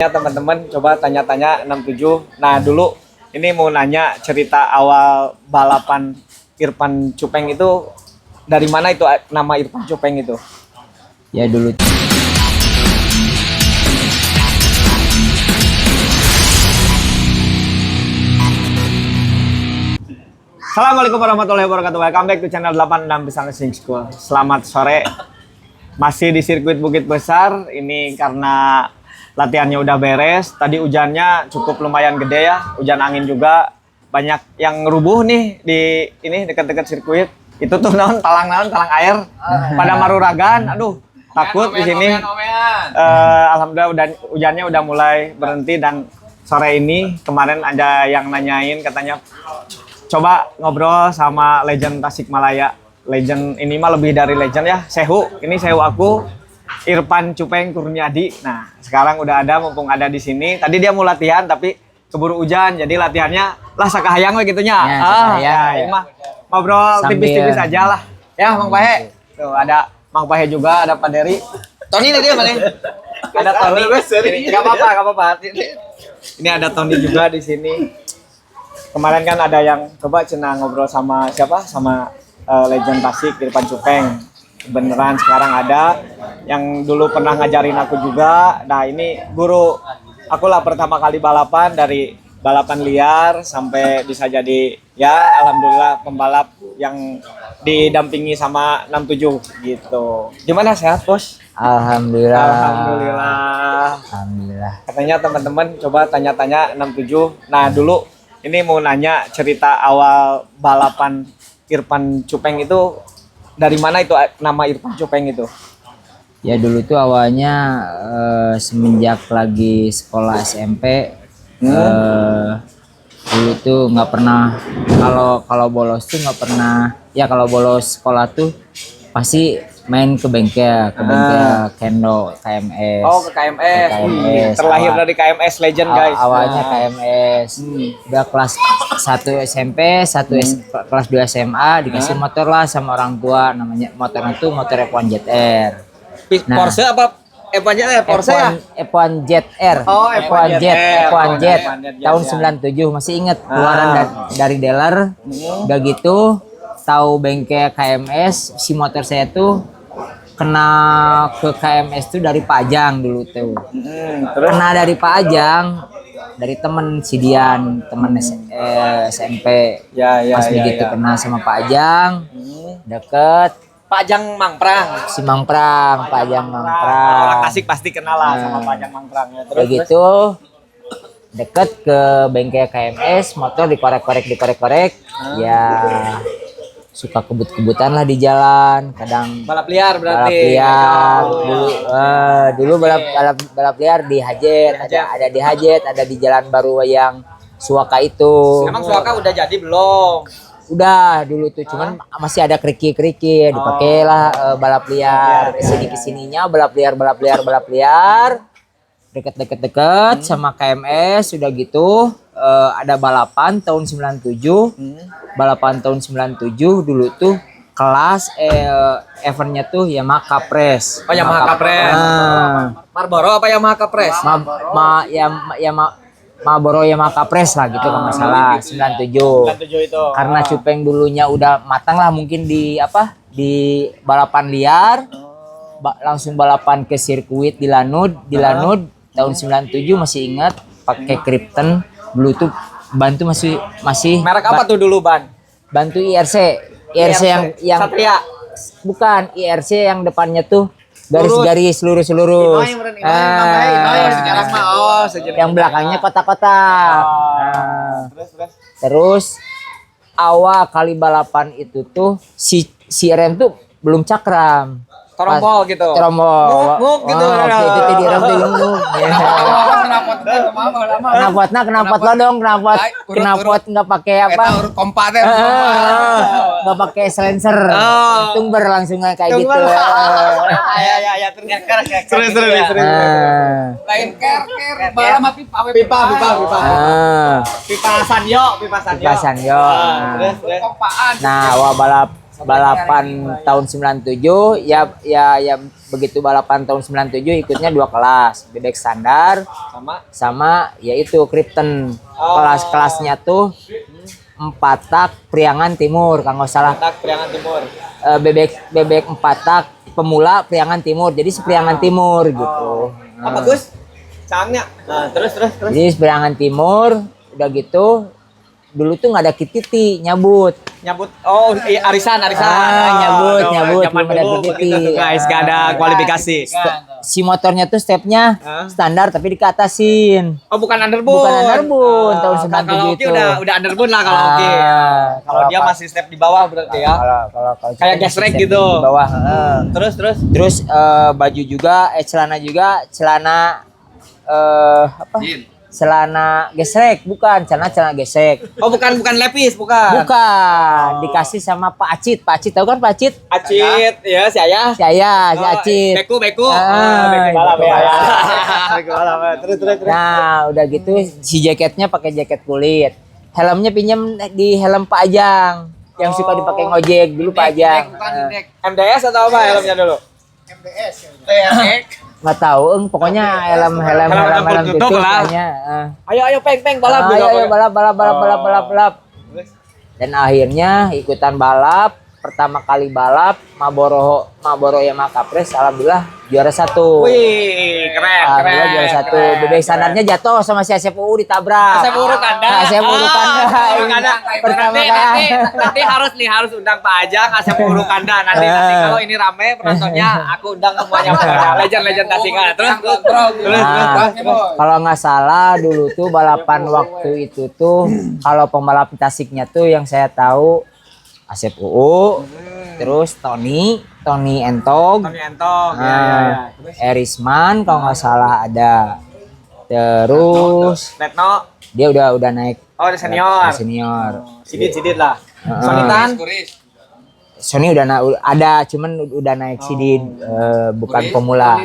Ya teman-teman, coba tanya-tanya 67. Nah dulu ini mau nanya cerita awal balapan Irfan Cupeng itu dari mana itu nama Irfan Cupeng itu? Ya dulu Assalamualaikum warahmatullahi wabarakatuh. Welcome back to channel 86 Pisang Racing School. Selamat sore. Masih di sirkuit Bukit Besar. Ini karena latihannya udah beres. Tadi hujannya cukup lumayan gede ya. Hujan angin juga. Banyak yang ngerubuh nih di ini dekat-dekat sirkuit. Itu tuh talang air pada maruragan. Aduh, takut di sini. Alhamdulillah hujannya udah mulai berhenti dan sore ini kemarin ada yang nanyain katanya coba ngobrol sama legend Tasikmalaya. Legend ini mah lebih dari legend ya. Sehu, ini Sehu aku Irfan Cupeng Kurniadi. Nah, sekarang udah ada, mumpung ada di sini. Tadi dia mau latihan tapi keburu hujan, jadi latihannya lah sakahayang we gitunya. Ini mah ngobrol tipis-tipis aja lah. Ya, Mang Pahe. Tuh ada Mang Pahe juga, ada Pak Dery. Tony dia mana? Ada Tony. Enggak apa-apa. Ini ada Tony juga di sini. Kemarin kan ada yang coba cina ngobrol sama siapa? Sama legend Tasik Irfan Cupeng. Beneran sekarang ada yang dulu pernah ngajarin aku juga. Nah, ini guru aku lah pertama kali balapan, dari balapan liar sampai bisa jadi ya alhamdulillah pembalap yang didampingi sama 67 gitu. Gimana, sehat, Bos? Alhamdulillah. Alhamdulillah. Katanya teman-teman coba tanya-tanya 67. Nah, dulu ini mau nanya cerita awal balapan Irfan Cupeng itu dari mana itu nama Irfan Cupeng itu? Ya dulu tuh awalnya semenjak lagi sekolah SMP. Dulu tuh nggak pernah, kalau bolos tuh nggak pernah. Ya kalau bolos sekolah tuh pasti main ke bengkel Kendo, KMS. Oh, ke KMS. Terlahir dari KMS Legend, guys. Awalnya KMS. Udah kelas 1 SMP, kelas 2 SMA dikasih motor lah sama orang tua, namanya motornya tuh motor F1 ZR. Porsche apa? F1 ZR, Porsche ya? F1 ZR. Oh, F1 Z tahun 97, masih inget keluaran dari dealer. Udah gitu tahu bengkel KMS, si motor saya tuh kena ke KMS tuh dari Pak Ajang dulu tuh. Terus? Kena dari Pak Ajang, dari temen si Dian, temen SMP. Pas begitu kena sama Pak Ajang, deket. Pak Ajang Mangprang. Si Mangprang, Pak Ajang Mangprang. Orang Tasik pasti kenal lah sama Pak Ajang Mangprang ya. Terus begitu deket ke bengkel KMS, motor dikorek-korek. Ya suka kebut-kebutan lah di jalan, kadang balap liar berarti. Balap liar. Dulu balap liar di Hajet, ada di Hajet, ada di Jalan Baru yang Suaka itu. Emang Suaka udah jadi belum? Udah dulu tuh, cuman masih ada keriki-keriki, dipakailah balap liar. Kesininya balap liar. Deket sama KMS, udah gitu ada balapan tahun 97. Balapan tahun 97 dulu tuh kelas eventnya tuh Yamaha Capres. Oh, Yamaha Capres. Marlboro apa Yamaha Capres? Marlboro Yamaha Capres lah gitu kalau nggak salah. 97 itu. Karena Cupeng dulunya udah matang lah mungkin di balapan liar. Langsung balapan ke sirkuit di Lanud tahun 97, masih ingat pakai Krypton. Dulu tuh bantu masih merek apa tuh dulu, bantu IRC yang Satria. Bukan, IRC yang depannya tuh garis-garis lurus. Yang belakangnya kotak-kotak. Terus awal kali balapan itu tuh si rem tuh belum cakram. Terombol gitu. Nguk gitu. Itu di rem tuh nguk. Kenapot lo dong, kenapot nggak pakai apa? Kompak deh. Nggak pakai silencer. Tungber langsung kayak gitu. Ya terus. Lain ker bala sama pipa. Pipa Sanyo. Terus. Kompaan. Nah, awal balapan tahun 97 ya begitu balapan tahun 97 ikutnya 2 kelas, bebek standar sama yaitu Krypton. Kelas-kelasnya tuh 4 tak Priangan Timur kalau nggak salah. Tak Priangan Timur. Bebek 4 tak pemula Priangan Timur. Jadi Priangan Timur gitu. Apa Gus? Cangnya. Nah, terus. Jadi Priangan Timur udah gitu dulu tuh nggak ada kititi nyabut. Oh iya, arisan nyabut zaman belum ada dulu kititi. begitu tuh, guys, gak ada kualifikasi. Si motornya tuh stepnya standar tapi dikatasin. Oh bukan underbone. Bukan underbone, tahun 97 kalau Oki itu. udah underbone lah kalau Oki. Kalau dia masih step di bawah berarti ya. Kalau Kayak kita gesrek step gitu. di bawah. Terus Baju juga celana juga celana apa? Celana gesrek, bukan celana gesrek. oh bukan lepis, bukan. Dikasih sama Pak Acit. Pak Acit tahu kan Pak Acit? Acit, ya si Ayah. Si Acit. Beku. Beku balap ya. balap. Beku balap. Terus. Nah, udah gitu si jaketnya pakai jaket kulit. Helmnya pinjam di helm Pak Ajang yang suka dipakai ngojek dulu Pak Ajang. MDS atau apa helmnya dulu? Nggak tahu, pokoknya helm tutup titik lah. kayaknya. Ayo peng balap dulu. Ayo balap. Dan akhirnya ikutan balap. Pertama kali balap Marlboro Yamaha Capres, alhamdulillah juara 1. Wih, keren. Alhamdulillah juara 1. Bebek standarnya jatuh sama si Asep UU ditabrak. Asep UU Kanda. Pertama kali. Nanti harus undang Pak Ajang, Asep UU Kanda. Nanti kalau ini rame penontonnya, aku undang semuanya. Legend Tasingan. Terus. Kalau nggak salah dulu tuh balapan waktu itu tuh kalau pembalap Tasiknya tuh yang saya tahu Asep UU, terus Tony Entog, ya. Erisman kalau nggak salah ada, terus Retno, dia udah naik. Oh, senior. Sidit lah. Sonitan, Sony ada, cuman udah naik sidin, bukan pemula.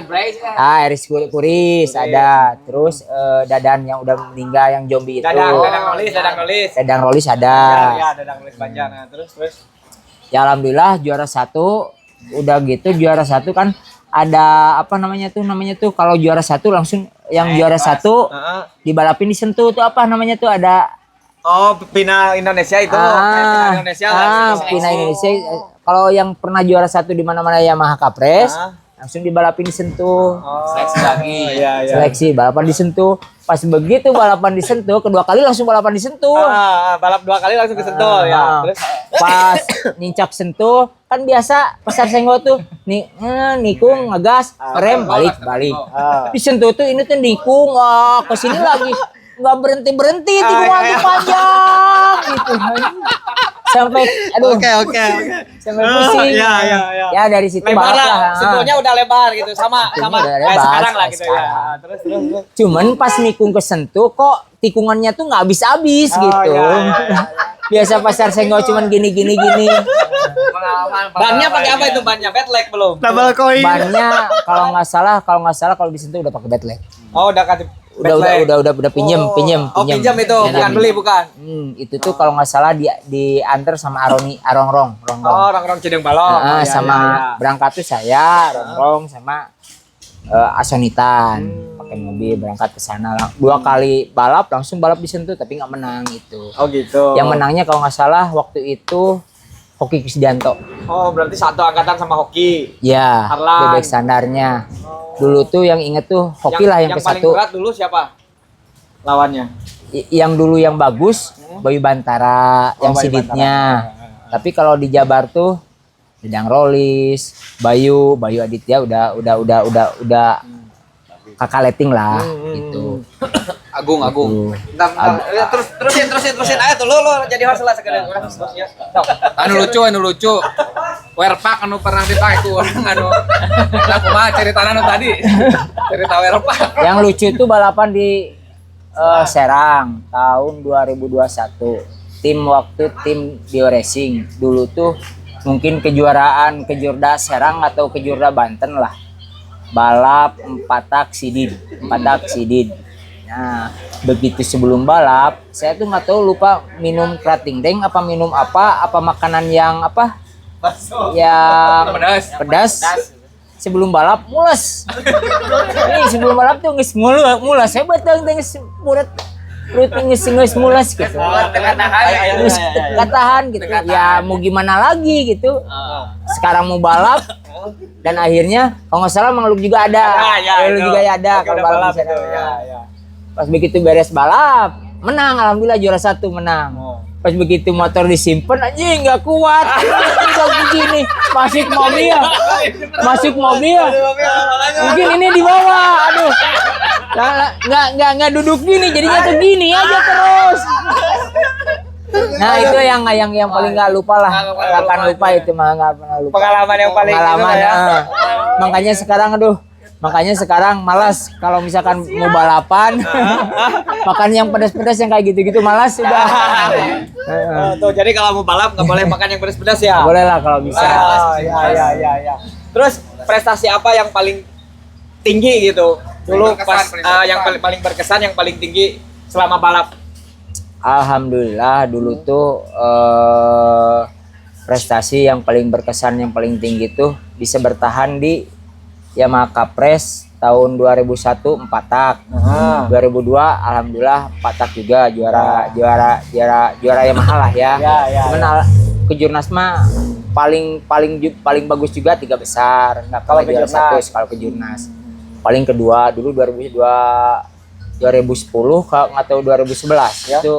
Eris Kuris ada, terus Dadan yang udah meninggal yang zombie itu. Dadang Rolis ada. Ya, Dadang Rolis Banjar. Nah, terus. Ya alhamdulillah juara 1. Udah gitu juara 1 kan ada apa namanya tuh kalau juara 1 langsung yang juara 1 dibalapin di Sentul tuh apa namanya tuh ada. Oh, Pina Indonesia itu. Pina Indonesia. Pina Indonesia. Kalau yang pernah juara 1 di mana-mana Yamaha Capres, langsung dibalapin di Sentul. Seleksi lagi. Seleksi balapan di Sentul. Pas begitu balapan di Sentul, kedua kali langsung balapan di Sentul. Balap 2 kali langsung ke Sentul ya. Terus pas nincak Sentul, kan biasa pasar Senggo tuh nikung ngegas, rem balik. Di Sentul tuh ini tuh nikung ke sini lagi. Nggak berhenti tikungan panjang gitu sampai Oke. sampai pusing. Ya dari situ lebar balap lah. lah. Sentuhnya udah lebar gitu sama kayak sekarang lah gitu ya. Terus. Cuman pas nikung ke Sentul kok tikungannya tuh nggak habis gitu. Biasa pasar Senggo cuman gini. Bannya pakai apa itu bannya? Bedleg belum? Double coin. Bannya kalau nggak salah kalau di Sentul udah pakai bedleg. Oh, udah kasih udah pinjem. Oh, pinjam itu, bukan beli, bukan. Itu tuh kalau nggak salah diantar sama Arongrong. Oh, Rongrong Cideng Balong. Sama berangkat tuh saya, Rongrong sama Asonitan. Pakai mobil berangkat ke sana. 2 kali balap langsung balap di Sentul tapi nggak menang itu. Oh, gitu. Yang menangnya kalau nggak salah waktu itu Hoki Krisdianto. Oh, berarti satu angkatan sama Hoki. Ya, bebek standarnya. Dulu tuh yang inget tuh Hoki lah yang ke paling satu. berat dulu siapa lawannya? Yang dulu yang bagus Bayu Bantara, yang Bayu siditnya. Tapi kalau di Jabar tuh Dedang Rolis, Bayu Aditya udah kakak leting lah gitu. Agung. Bentar. Terusin aja tuh lo jadi host lah sekedar. Anu lucu. Werpak anu pernah dipakai ku orang anu. Aku mah cerita anu tadi. Cerita werpak. Yang lucu itu balapan di Serang tahun 2021. Tim Dio Racing. Dulu tuh mungkin kejuaraan Kejurda Serang atau Kejurda Banten lah. Balap 4 tak sidid. Nah, begitu sebelum balap, saya tuh nggak tahu lupa minum krating deng apa minum apa makanan yang apa yang Pedas. pedas. Sebelum balap mules. Ini sebelum balap tuh geus mules. Saya beteng geus muret. Perut geus mules gitu. Geus katahan gitu. Ya mau gimana lagi gitu. Sekarang mau balap dan akhirnya kalau nggak salah Mang Luk juga ada. Lu juga ya ada kalau balap di sana. Pas begitu beres balap, menang alhamdulillah juara 1 menang. Pas begitu motor disimpan anjing nggak kuat. Udah begini masuk mobil. Mungkin ini di bawah. Aduh. Nggak duduk gini jadinya tuh gini aja terus. Nah itu yang paling nggak lupa lah. Nggak akan lupa itu mah nggak pernah lupa. Pengalaman yang paling Pengalaman. itu ya. Makanya sekarang malas kalau misalkan mau balapan makan yang pedas-pedas yang kayak gitu-gitu malas sudah. Tuh jadi kalau mau balap nggak boleh makan yang pedas-pedas ya. Boleh lah kalau bisa. Ya. Terus prestasi apa yang paling tinggi gitu? Dulu pas yang paling berkesan, yang paling tinggi selama balap. Alhamdulillah dulu tuh prestasi yang paling berkesan yang paling tinggi tuh bisa bertahan di Yamaha Capres tahun 2001 4 tak. 2002 alhamdulillah 4 tak juga juara Yamaha lah ya. Cuman kejurnas mah paling bagus juga 3 besar. Enggak kalau juara 1 kalau kejurnas. Paling kedua dulu 2010 kalau nggak tahu 2011 itu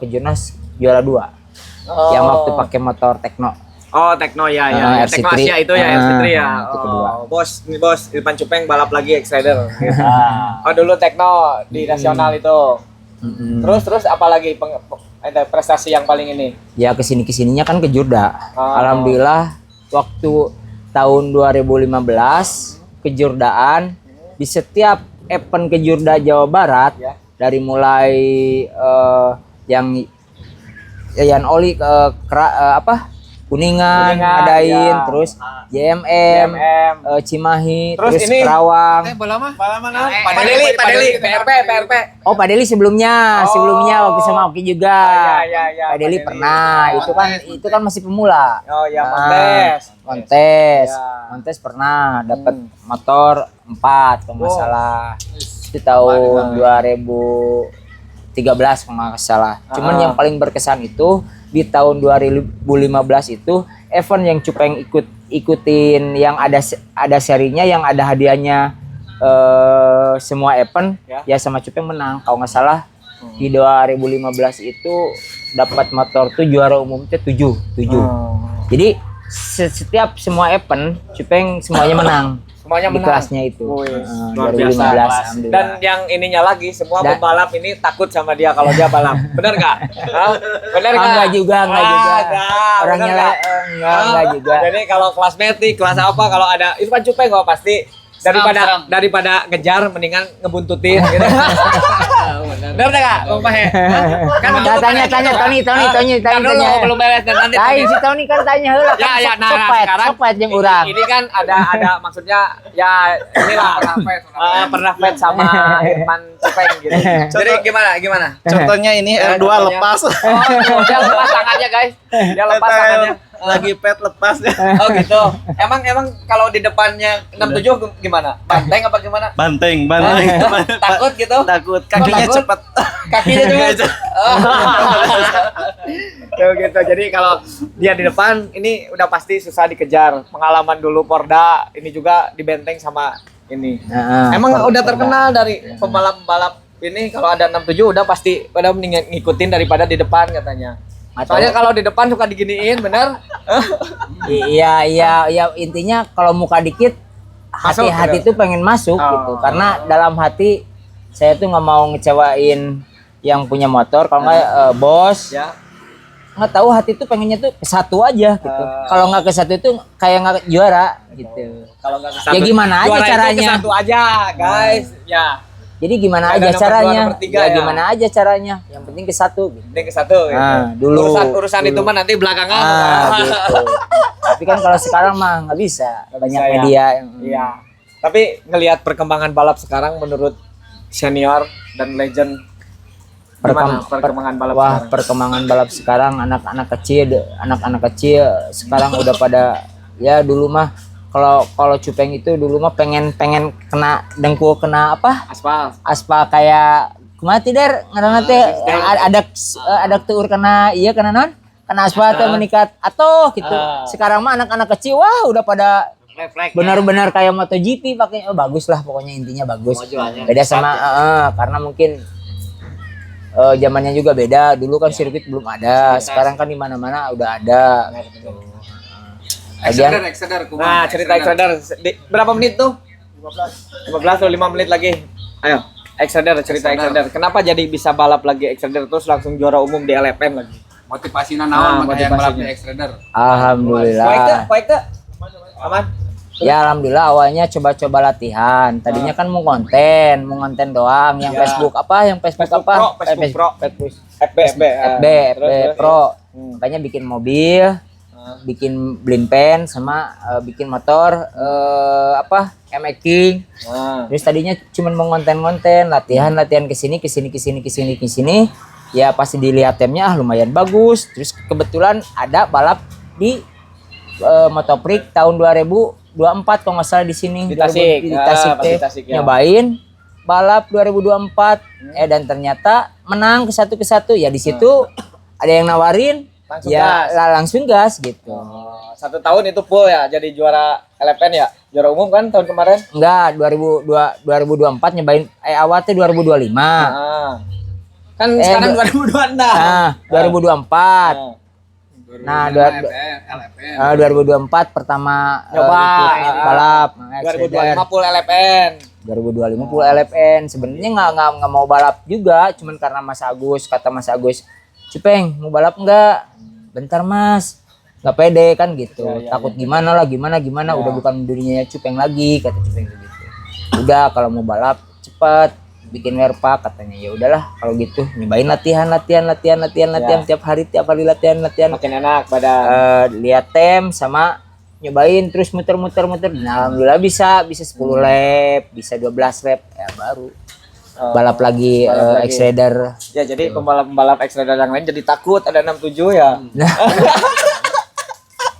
kejurnas juara 2. Yang waktu pakai motor Tekno. Oh, Tekno ya. Tekno RC3. Asia itu ya, RC3 ya. Itu kedua. Bos, Irfan Cupeng balap lagi X-Rider. Oh, dulu Tekno di nasional itu. Terus apa lagi prestasi yang paling ini? Ya kesininya kan ke Jurda. Alhamdulillah waktu tahun 2015 kejurdaan di setiap event kejurda Jawa Barat dari mulai yang Yayan Oli Kuningan ngadain, terus JMM, Cimahi, terus ini Kerawang. Pak Deli, PRP. Oh, Pak Deli sebelumnya waktu sama Oki juga. Pak Deli pernah, itu kan masih pemula. Oh ya, Montes pernah dapat motor 4 kalau nggak salah. Itu tahun 2013 kalau nggak salah. Cuman yang paling berkesan itu di tahun 2015 itu event yang Cupeng ikutin yang ada serinya, yang ada hadiahnya semua event ya sama Cupeng menang kalau nggak salah. Di 2015 itu dapat motor tuh juara umum tuh 7. Jadi setiap semua event Cupeng semuanya menang. Semuanya di menang. Kelasnya itu. Luar 2015 biasa. alhamdulillah. Dan yang ininya lagi semua pembalap ini takut sama dia kalau dia balap. Bener nggak? Bener nggak? Enggak juga. Orangnya enggak juga. Jadi kalau kelas metik, kelas apa kalau ada Irfan Cupeng kok pasti daripada ngejar mendingan ngebuntutin gitu. Bener nggak, Bang Pahe? Kan tanya Tony tanya. Belum beres dan nanti. Si Tony kan tanya heula kan sopet jeung urang. Ini kan ada maksudnya ya inilah pernah fight sama Irfan Cupeng gitu. Jadi gimana? Contohnya ini R2 lepas. Oh, dia lepas tangannya, guys. Dia lepas tangannya. Lagi pet lepas ya. Oh gitu. Emang kalau di depannya 67 gimana? Banteng apa gimana? Banteng. Takut gitu? Takut. Kakinya cepat. Kakinya cepat. Oh gitu. Jadi kalau dia di depan ini udah pasti susah dikejar. Pengalaman dulu Porda ini juga dibenteng sama ini. Emang udah terkenal dari pembalap-pembalap ini kalau ada 67 udah pasti pada mending ngikutin daripada di depan katanya. Soalnya kalau di depan suka diginiin, bener? Iya, intinya kalau muka dikit hati tuh pengen masuk gitu. Karena dalam hati saya tuh nggak mau ngecewain yang punya motor, kalau nggak bos. Ya. Nggak tahu hati tuh pengennya tuh ke satu aja gitu. Kalau nggak ke satu itu kayak nggak juara gitu. Kalau nggak ke satu, ya gimana aja caranya? Ke satu aja, guys. Ya. Jadi gimana Ada aja nomor caranya? 2, nomor 3 Gimana aja caranya? Yang penting ke satu. Gitu. Penting ke satu. Gitu. Dulu. Urusan itu mah nanti belakangan. Gitu. Tapi kan kalau sekarang mah nggak bisa. Banyak bisa, media. Iya. Tapi ngelihat perkembangan balap sekarang menurut senior dan legend Gimana perkembangan balap Wah, sekarang? perkembangan balap sekarang anak-anak kecil sekarang udah pada ya dulu mah kalau Cupeng itu dulu mah pengen kena dengkul kena apa? Aspal. Kayak kumaha ti Der ngaranna teh ada tuur kena iya kena non? Kena aspal teh meningkat atau gitu. Sekarang mah anak-anak kecil wah udah pada benar-benar kayak MotoGP pakai bagus lah pokoknya intinya bagus. Beda sama karena mungkin zamannya juga beda. Dulu kan sirkuit belum ada. Sekarang kan di mana-mana udah ada. Gitu. Extender, Nah, cerita Extender. Berapa menit tuh? 15 atau 5 menit lagi. Ayo, Extender, cerita Extender. Kenapa jadi bisa balap lagi Extender terus langsung juara umum di LFN lagi? Motivasinya naon makanya balap di Extender. Alhamdulillah. Baik tuh. Aman? Ya alhamdulillah awalnya coba-coba latihan. Tadinya kan mau konten doang. Yang Facebook apa? Yang Facebook apa? Facebook Pro. FB FB Pro. Makanya bikin mobil, bikin blind pen sama bikin motor MX King. Terus tadinya cuma mau konten latihan kesini. Ya pasti dilihat timnya lumayan bagus. Terus kebetulan ada balap di Motoprix tahun 2024 kalau nggak salah di sini di Tasik, di Tasik ya. Nyobain balap 2024 dan ternyata menang ke satu ya di situ ada yang nawarin langsung ya gas. langsung gas gitu. 1 tahun itu full ya jadi juara LFN ya, juara umum kan tahun kemarin? Enggak, 2024 nyobain awalnya 2025. Kan sekarang 2026. Nah, 2024. Nah, 2024 pertama balap 2025 full LFN. 2025 full LFN. Sebenarnya nggak mau balap juga, cuman karena kata Mas Agus, Cupeng mau balap enggak? Bentar Mas, nggak pede kan gitu. Takut gimana udah bukan dirinya Cupeng lagi kata Cupeng gitu. Udah kalau mau balap cepet bikin werpak katanya. Ya udahlah kalau gitu nyobain latihan tiap hari latihan Makin enak badan. lihat tem sama nyobain terus muter. Nah, alhamdulillah bisa 10 lap, bisa 12 lap ya baru balap lagi X-Rider. Ya jadi pembalap X-Rider yang lain jadi takut ada 67 ya.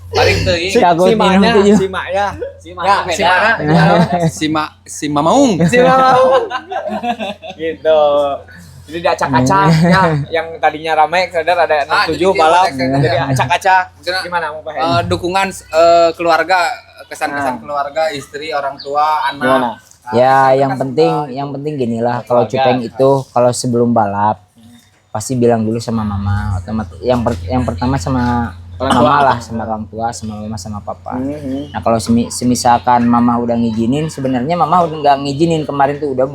Paling tuh Takut minum tujuh. si Mamaung. Gitu. Jadi di acak-acaknya yang tadinya ramai X-Rider ada 67 jadi balap X-Rider. jadi acak-acak. Maksudnya, Gimana mau Pak? dukungan keluarga, kesan-kesan keluarga, istri, orang tua, anak. Gimana? Ya yang penting ginilah kalau Cupeng itu kalau sebelum balap pasti bilang dulu sama mama otomatis yang pertama sama mama lah, sama orang tua, sama mama, sama papa. Nah kalau semisalkan mama udah ngizinin, sebenarnya mama udah nggak ngizinin kemarin tuh udah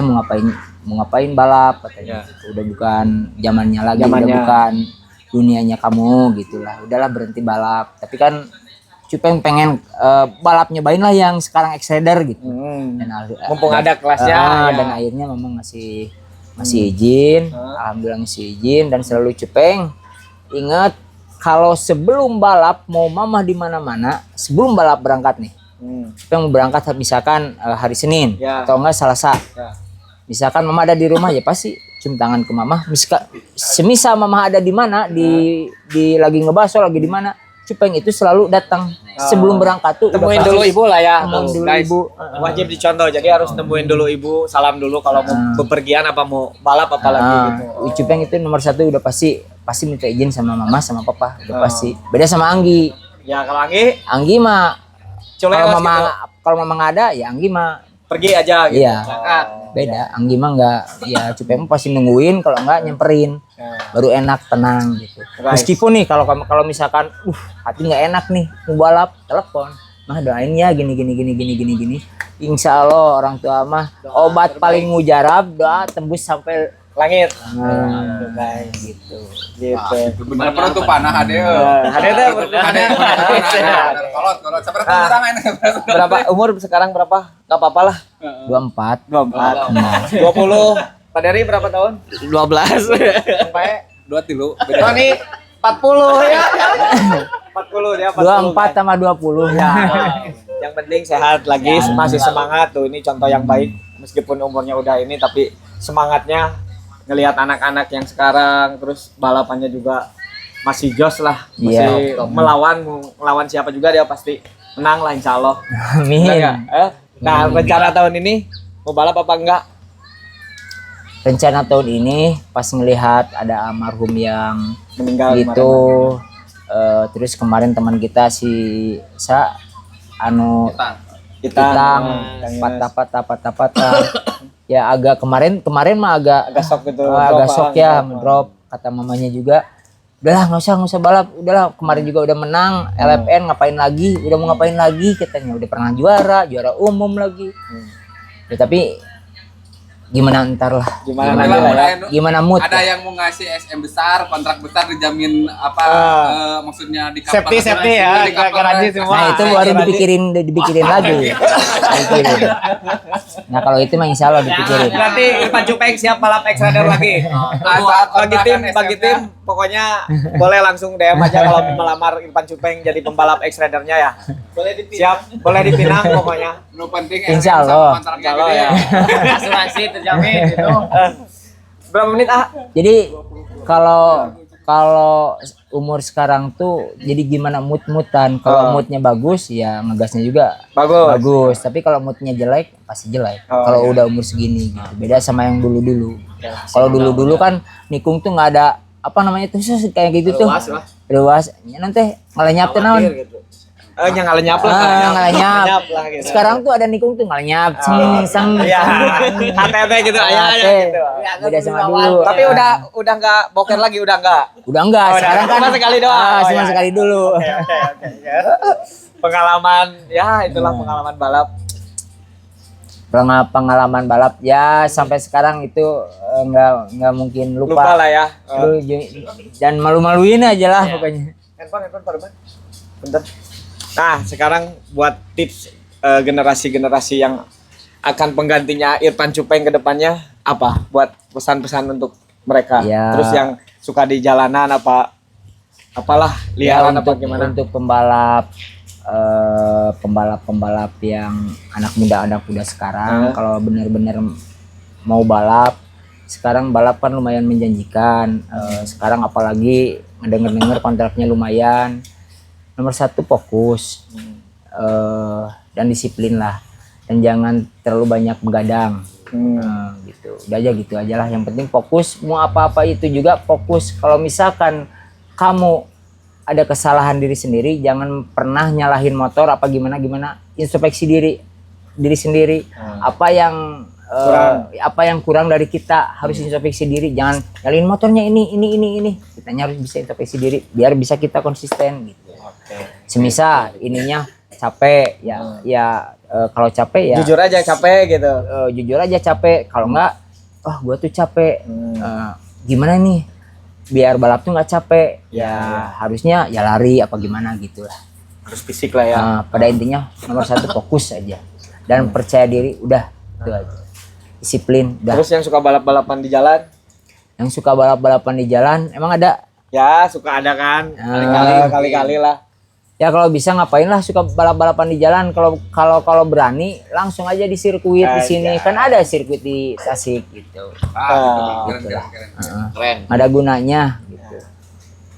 mau ngapain balap katanya. Udah bukan zamannya lagi, udah bukan dunianya kamu gitulah. Udahlah berhenti balap. Tapi kan Cupeng pengen balap nyobain lah yang sekarang X-Rider gitu. Dan Mumpung ada kelasnya. dan akhirnya mama ngasih izin, alhamdulillah ngasih izin dan selalu Cupeng ingat kalau sebelum balap mau mama di mana-mana sebelum balap berangkat nih. Cupeng mau berangkat misalkan hari Senin atau enggak Selasa. Misalkan mama ada di rumah ya pasti cium tangan ke mama. Semisal mama ada di mana di lagi ngebaso lagi di mana, Cupeng itu selalu datang sebelum berangkat tuh. Temuin dulu ibu lah ya. Temuin dulu Guys, ibu. wajib dicontoh. Jadi harus temuin dulu ibu, salam dulu kalau mau bepergian apa mau balap apalagi gitu. Cupeng itu nomor 1 udah pasti minta izin sama mama sama papa udah pasti. Beda sama Anggi. Ya kalau Anggi Mah culeos kalau mama nggak ada ya Anggi mah pergi aja gitu. iya. Beda Anggi mah nggak, ya Cupeng pasti nungguin, kalau nggak nyamperin. Baru enak tenang gitu. Meskipun nih kalau misalkan hati nggak enak nih mau balap, telepon mah doain ya gini. Insya Allah orang tua mah obat paling mujarab, doa tembus sampai langit. Guys gitu. Bener penutupan ada. Kolot. Seberapa orang ini? Berapa umur sekarang berapa? Gak apa-apa lah. 24. 20. Pak Dery berapa tahun? 12. Sampai 23. Tony 40 ya. 40 dia 24 sama 20. Ya. Yang penting sehat lagi, masih semangat tuh. Ini contoh yang baik meskipun umurnya udah ini tapi semangatnya ngelihat anak-anak yang sekarang, terus balapannya juga masih jos lah, masih Iya. melawan siapa juga dia pasti menang lah insya Allah. Amin. Benar nggak? Nah rencana tahun ini mau balap apa enggak? Rencana tahun ini pas ngelihat ada almarhum yang Meninggal gitu, terus kemarin teman kita si kita Itang patah ya agak kemarin mah agak agak shock gitu. agak shock ya, drop kata mamanya juga. Udahlah nggak usah balap, udahlah kemarin juga udah menang LFN, ngapain lagi, udah mau ngapain lagi katanya, udah pernah juara umum lagi. Ya, tapi gimana ntar lah, Gimana Gimana nanti lah ya? lah, gimana mood ada ya. yang mau ngasih SM besar, kontrak besar dijamin apa maksudnya di Safety ya, garansi semua. Nah itu baru dipikirin lagi. Dipikirin. Nah kalau itu mah insya Allah dipikirin. Berarti Irfan Cupeng siap balap X-Rider lagi. Bagi tim pokoknya boleh langsung DM aja kalau melamar Irfan Cupeng jadi pembalap X-Ridernya ya. Siap, boleh dipinang pokoknya. Nu penting Insya Allah. kontraknya Kalau gede. ya. Asuransi terjamin gitu. Berapa menit Jadi kalau umur sekarang tuh jadi gimana mood-moodan. Kalau moodnya bagus ya ngegasnya juga bagus. Tapi kalau moodnya jelek pasti jelek. Kalau udah umur segini gitu. Beda sama yang dulu-dulu. Kalau dulu-dulu kan nikung tuh nggak ada apa namanya tuh kayak gitu tuh. Luas. Ya, nanti ngelenyap tuh naon. yang ngalenyap lah. Ngelenyap. lah gitu. Sekarang tuh ada nikung tuh ngelenyap. Seng. Iya. HTT gitu ayah gitu. Beda sama dulu. Tapi udah enggak boker lagi, udah enggak. Udah enggak, sekarang kan cuma sekali doang. cuma sekali dulu. Oke. Pengalaman ya itulah pengalaman balap. Pengalaman balap ya sampai sekarang itu nggak mungkin Lupa lah ya. Dan malu-maluin aja lah pokoknya. Handphone Pak. Bentar. Nah, sekarang buat tips generasi-generasi yang akan penggantinya Irfan Cupeng ke depannya apa? Buat pesan-pesan untuk mereka. Ya. Terus yang suka di jalanan apalah liaran apa gimana? Untuk pembalap yang anak muda sekarang kalau benar-benar mau balap sekarang balap kan lumayan menjanjikan. Sekarang apalagi ngedenger kontraknya lumayan. Nomor satu fokus dan disiplin lah, dan jangan terlalu banyak begadang. Gitu udah aja lah, yang penting fokus. Mau apa-apa itu juga fokus. Kalau misalkan kamu ada kesalahan diri sendiri, jangan pernah nyalahin motor apa gimana, introspeksi diri sendiri. Apa yang kurang dari kita harus introspeksi diri, jangan nyalahin motornya ini. Kitanya harus bisa introspeksi diri biar bisa kita konsisten gitu. Semisal ininya capek kalau capek ya Jujur aja capek gitu. jujur aja capek. Kalau enggak gua tuh capek, gimana nih biar balap tuh nggak capek harusnya ya lari apa gimana gitulah. Harus fisik lah ya. Pada intinya nomor satu fokus aja dan percaya diri, udah itu aja. Disiplin udah. Terus yang suka balap-balapan di jalan? Yang suka balap-balapan di jalan emang ada Ya, suka ada kan. Kali-kali lah. ya. Kalau bisa ngapain lah suka balap-balapan di jalan. Kalau berani langsung aja di sirkuit di sini kan ada sirkuit di Tasik gitu. Keren. Ada gunanya gitu.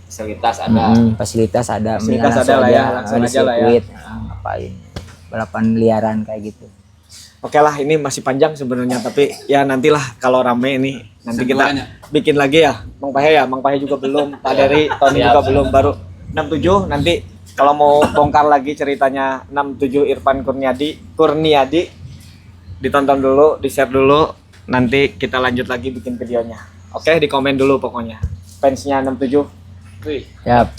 Fasilitas ada. Fasilitas ada, Fasilitas mendingan ada lah ya, langsung langsung di aja lah ya. sirkuit. Ngapain balapan liaran kayak gitu. Oke lah, ini masih panjang sebenarnya, tapi ya nantilah kalau rame ini nanti kita bikin lagi ya. Mang Pahe juga belum, Pak Dery, Tony juga belum, baru 67. Nanti kalau mau bongkar lagi ceritanya 67 Irfan Kurniadi ditonton dulu, di-share dulu, nanti kita lanjut lagi bikin videonya. Oke, di komen dulu pokoknya. Fansnya 67. Ya,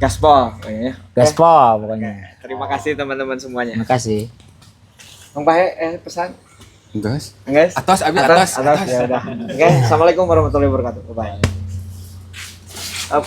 Gaspol pokoknya. gaspol pokoknya. Terima kasih teman-teman semuanya. Makasih. Mang Pahe pesan. Guys. Guys. Atas Ya udah. Oke, assalamualaikum warahmatullahi wabarakatuh. Bye. Up.